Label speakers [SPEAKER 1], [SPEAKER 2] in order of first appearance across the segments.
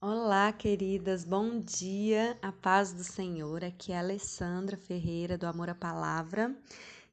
[SPEAKER 1] Olá, queridas, bom dia, a paz do Senhor. Aqui é a Alessandra Ferreira, do Amor à Palavra,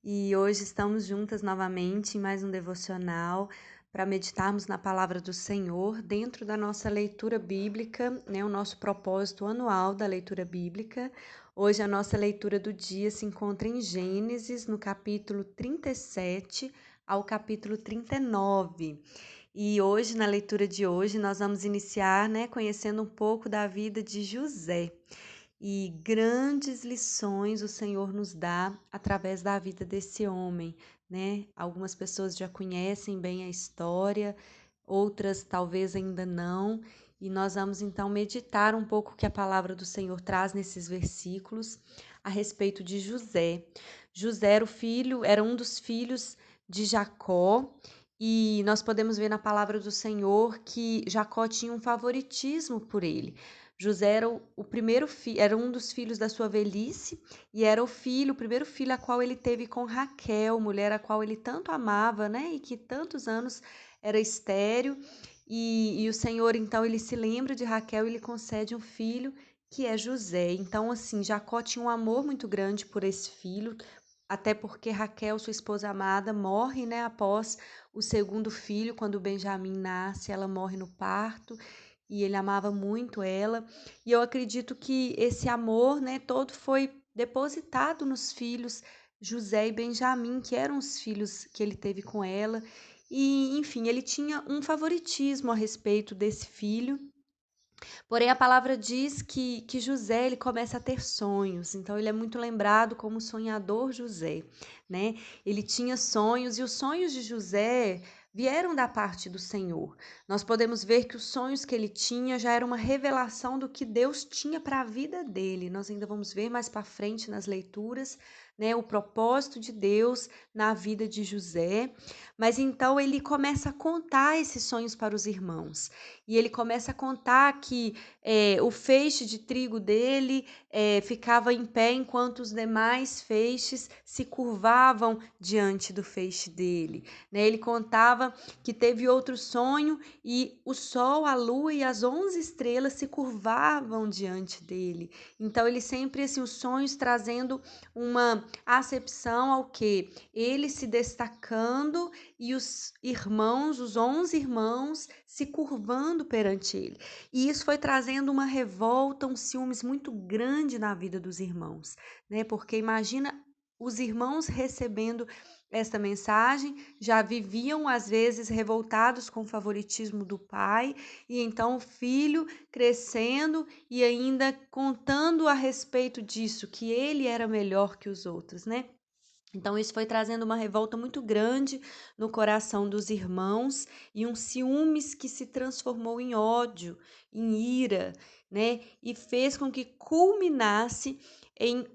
[SPEAKER 1] e hoje estamos juntas novamente em mais um devocional para meditarmos na palavra do Senhor dentro da nossa leitura bíblica, né, o nosso propósito anual da leitura bíblica. Hoje a nossa leitura do dia se encontra em Gênesis, no capítulo 37 ao capítulo 39. E hoje, na leitura de hoje, nós vamos iniciar, né, conhecendo um pouco da vida de José. E grandes lições o Senhor nos dá através da vida desse homem, né? Algumas pessoas já conhecem bem a história, outras talvez ainda não. E nós vamos então meditar um pouco o que a palavra do Senhor traz nesses versículos a respeito de José. José era um dos filhos de Jacó, e nós podemos ver na palavra do Senhor que Jacó tinha um favoritismo por ele. José era o primeiro filho, era um dos filhos da sua velhice e era o primeiro filho a qual ele teve com Raquel, mulher a qual ele tanto amava, né? E que tantos anos era estéril. E o Senhor, então, ele se lembra de Raquel e lhe concede um filho que é José. Então, assim, Jacó tinha um amor muito grande por esse filho, até porque Raquel, sua esposa amada, morre, né, após o segundo filho, quando Benjamim nasce, ela morre no parto e ele amava muito ela. E eu acredito que esse amor, né, todo foi depositado nos filhos José e Benjamim, que eram os filhos que ele teve com ela. E, enfim, ele tinha um favoritismo a respeito desse filho. Porém, a palavra diz que José ele começa a ter sonhos, então ele é muito lembrado como sonhador José, né? Ele tinha sonhos e os sonhos de José vieram da parte do Senhor. Nós podemos ver que os sonhos que ele tinha já era uma revelação do que Deus tinha para a vida dele. Nós ainda vamos ver mais para frente nas leituras, né, o propósito de Deus na vida de José. Mas então ele começa a contar esses sonhos para os irmãos. E ele começa a contar que o feixe de trigo dele ficava em pé enquanto os demais feixes se curvavam diante do feixe dele, né? Ele contava que teve outro sonho e o sol, a lua e as 11 estrelas se curvavam diante dele. Então ele sempre, assim, os sonhos trazendo uma acepção ao que ele se destacando e os irmãos, os 11 irmãos, se curvando perante ele. E isso foi trazendo uma revolta, um ciúmes muito grande na vida dos irmãos, né? Porque imagina os irmãos recebendo esta mensagem, já viviam às vezes revoltados com o favoritismo do pai, e então o filho crescendo e ainda contando a respeito disso, que ele era melhor que os outros, né? Então, isso foi trazendo uma revolta muito grande no coração dos irmãos e um ciúmes que se transformou em ódio, em ira, né? E fez com que culminasse em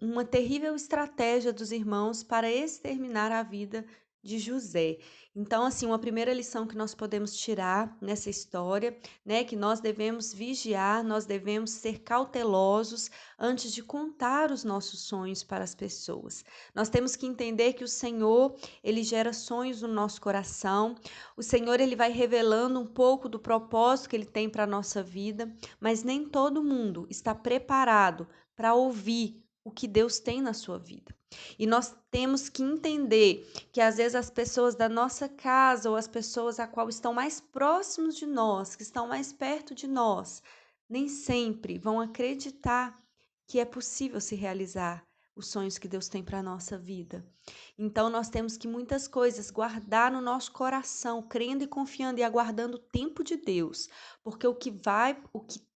[SPEAKER 1] uma terrível estratégia dos irmãos para exterminar a vida de José. Então, assim, uma primeira lição que nós podemos tirar nessa história, né, que nós devemos vigiar, nós devemos ser cautelosos antes de contar os nossos sonhos para as pessoas. Nós temos que entender que o Senhor, ele gera sonhos no nosso coração. O Senhor, ele vai revelando um pouco do propósito que ele tem para a nossa vida, mas nem todo mundo está preparado para ouvir o que Deus tem na sua vida. E nós temos que entender que às vezes as pessoas da nossa casa ou as pessoas a qual estão mais próximos de nós, que estão mais perto de nós, nem sempre vão acreditar que é possível se realizar os sonhos que Deus tem para a nossa vida. Então, nós temos que muitas coisas guardar no nosso coração, crendo e confiando e aguardando o tempo de Deus, porque o que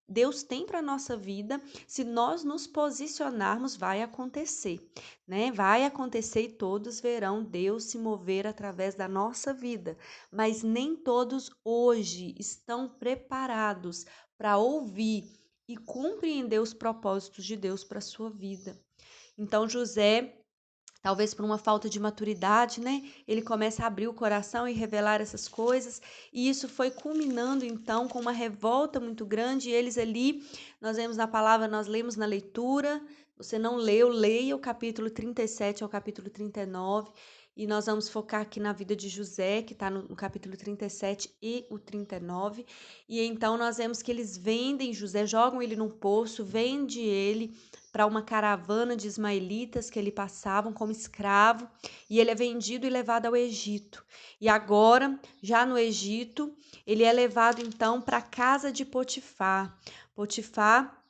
[SPEAKER 1] Deus tem para a nossa vida, se nós nos posicionarmos, vai acontecer, né? Vai acontecer e todos verão Deus se mover através da nossa vida, mas nem todos hoje estão preparados para ouvir e compreender os propósitos de Deus para a sua vida. Então, José, talvez por uma falta de maturidade, né? Ele começa a abrir o coração e revelar essas coisas, e isso foi culminando então com uma revolta muito grande. E eles ali, nós vemos na palavra, nós lemos na leitura. Você não leu, leia o capítulo 37 ao capítulo 39. e nós vamos focar aqui na vida de José, que está no capítulo 37 e o 39. E então nós vemos que eles vendem José, jogam ele num poço, vende ele para uma caravana de ismaelitas que ele passavam como escravo, e ele é vendido e levado ao Egito. E agora, já no Egito, ele é levado então para a casa de Potifar. Potifar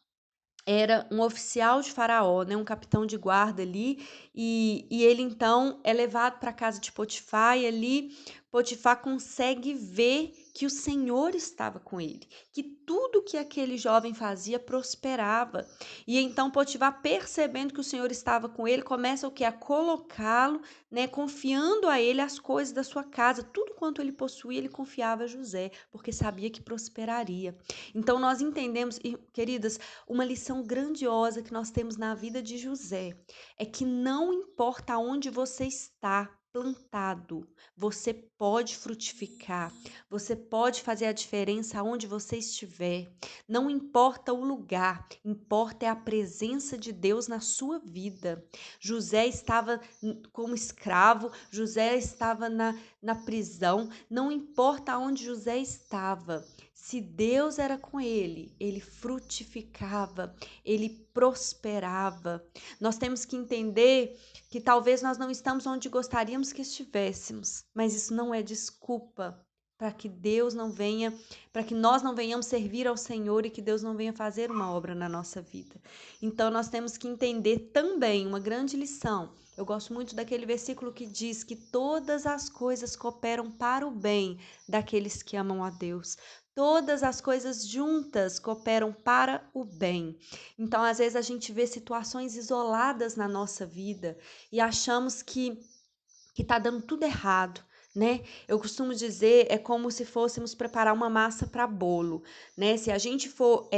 [SPEAKER 1] era um oficial de Faraó, né, um capitão de guarda ali, e ele então é levado para a casa de Potifar, e ali Potifar consegue ver que o Senhor estava com ele, que tudo que aquele jovem fazia prosperava. E então Potifar, percebendo que o Senhor estava com ele, começa o que? A colocá-lo, né, confiando a ele as coisas da sua casa, tudo quanto ele possuía, ele confiava a José, porque sabia que prosperaria. Então nós entendemos, queridas, uma lição grandiosa que nós temos na vida de José é que não importa onde você está plantado, você pode frutificar, você pode fazer a diferença onde você estiver. Não importa o lugar, importa é a presença de Deus na sua vida. José estava como escravo, José estava na prisão, não importa onde José estava. Se Deus era com ele, ele frutificava, ele prosperava. Nós temos que entender que talvez nós não estamos onde gostaríamos que estivéssemos, mas isso não é desculpa para que Deus não venha, para que nós não venhamos servir ao Senhor e que Deus não venha fazer uma obra na nossa vida. Então nós temos que entender também uma grande lição. Eu gosto muito daquele versículo que diz que todas as coisas cooperam para o bem daqueles que amam a Deus. Todas as coisas juntas cooperam para o bem. Então, às vezes, a gente vê situações isoladas na nossa vida e achamos que está dando tudo errado, né? Eu costumo dizer, é como se fôssemos preparar uma massa para bolo, né? Se a gente for,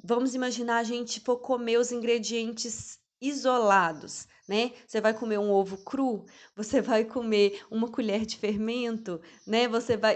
[SPEAKER 1] vamos imaginar a gente for comer os ingredientes isolados, né? Você vai comer um ovo cru, você vai comer uma colher de fermento, né?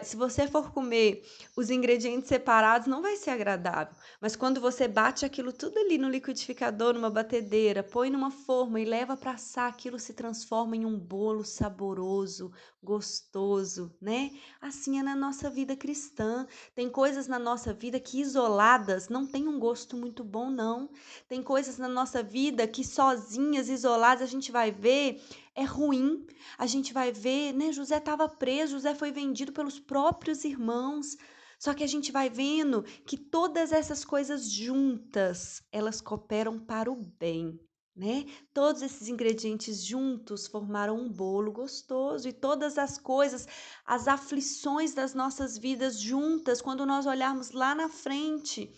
[SPEAKER 1] Se você for comer os ingredientes separados, não vai ser agradável. Mas quando você bate aquilo tudo ali no liquidificador, numa batedeira, põe numa forma e leva para assar, aquilo se transforma em um bolo saboroso, gostoso, né? Assim é na nossa vida cristã. Tem coisas na nossa vida que isoladas não tem um gosto muito bom, não. Tem coisas na nossa vida que sozinhas, isoladas, a gente vai ver, é ruim. A gente vai ver, né? José estava preso, José foi vendido pelos próprios irmãos. Só que a gente vai vendo que todas essas coisas juntas, elas cooperam para o bem, né? Todos esses ingredientes juntos formaram um bolo gostoso, e todas as coisas, as aflições das nossas vidas juntas, quando nós olharmos lá na frente,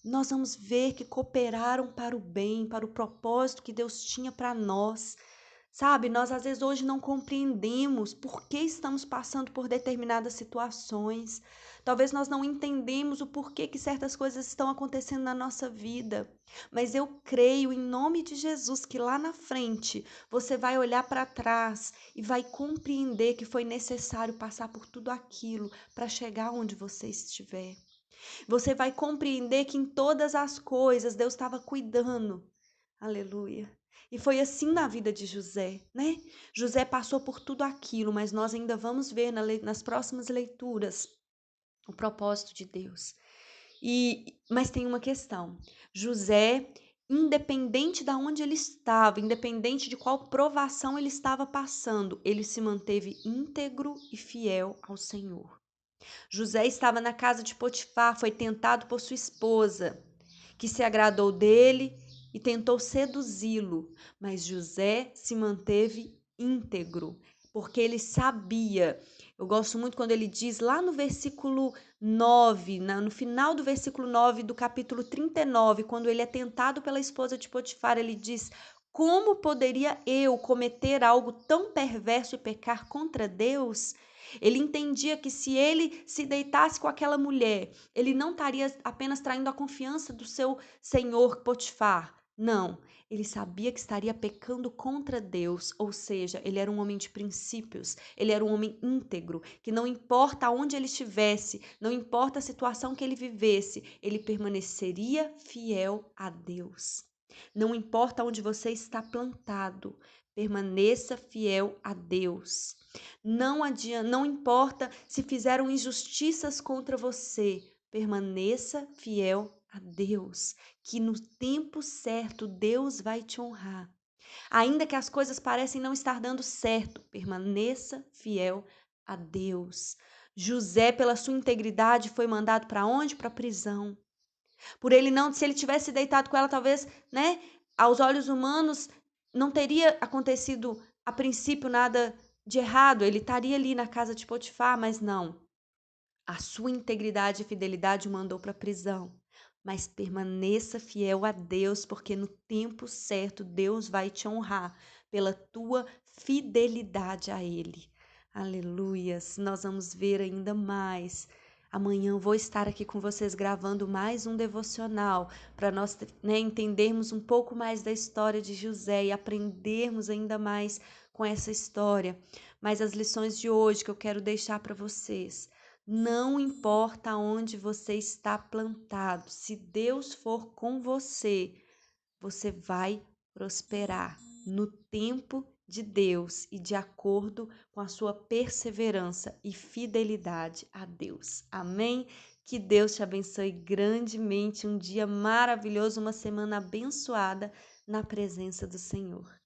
[SPEAKER 1] nós vamos ver que cooperaram para o bem, para o propósito que Deus tinha para nós. Sabe, nós às vezes hoje não compreendemos por que estamos passando por determinadas situações. Talvez nós não entendemos o porquê que certas coisas estão acontecendo na nossa vida. Mas eu creio em nome de Jesus que lá na frente você vai olhar para trás e vai compreender que foi necessário passar por tudo aquilo para chegar onde você estiver. Você vai compreender que em todas as coisas Deus estava cuidando. Aleluia. E foi assim na vida de José, né? José passou por tudo aquilo, mas nós ainda vamos ver nas próximas leituras o propósito de Deus. Mas tem uma questão. José, independente de onde ele estava, independente de qual provação ele estava passando, ele se manteve íntegro e fiel ao Senhor. José estava na casa de Potifar, foi tentado por sua esposa, que se agradou dele e tentou seduzi-lo, mas José se manteve íntegro, porque ele sabia. Eu gosto muito quando ele diz lá no versículo 9, no final do versículo 9 do capítulo 39, quando ele é tentado pela esposa de Potifar, ele diz: como poderia eu cometer algo tão perverso e pecar contra Deus? Ele entendia que se ele se deitasse com aquela mulher, ele não estaria apenas traindo a confiança do seu senhor Potifar. Não, ele sabia que estaria pecando contra Deus, ou seja, ele era um homem de princípios, ele era um homem íntegro, que não importa onde ele estivesse, não importa a situação que ele vivesse, ele permaneceria fiel a Deus. Não importa onde você está plantado, Permaneça fiel a Deus. Não importa se fizeram injustiças contra você, permaneça fiel a Deus, que no tempo certo Deus vai te honrar. Ainda que as coisas parecem não estar dando certo, permaneça fiel a Deus. José, pela sua integridade, foi mandado para onde? Para a prisão. Por ele não, se ele tivesse deitado com ela, talvez, né, aos olhos humanos, não teria acontecido a princípio nada de errado. Ele estaria ali na casa de Potifar, mas não. A sua integridade e fidelidade o mandou para a prisão. Mas permaneça fiel a Deus, porque no tempo certo Deus vai te honrar pela tua fidelidade a Ele. Aleluias! Nós vamos ver ainda mais. Amanhã eu vou estar aqui com vocês gravando mais um devocional para nós, né, entendermos um pouco mais da história de José e aprendermos ainda mais com essa história. Mas as lições de hoje que eu quero deixar para vocês. Não importa onde você está plantado, se Deus for com você, você vai prosperar no tempo de Deus e de acordo com a sua perseverança e fidelidade a Deus. Amém? Que Deus te abençoe grandemente, um dia maravilhoso, uma semana abençoada na presença do Senhor.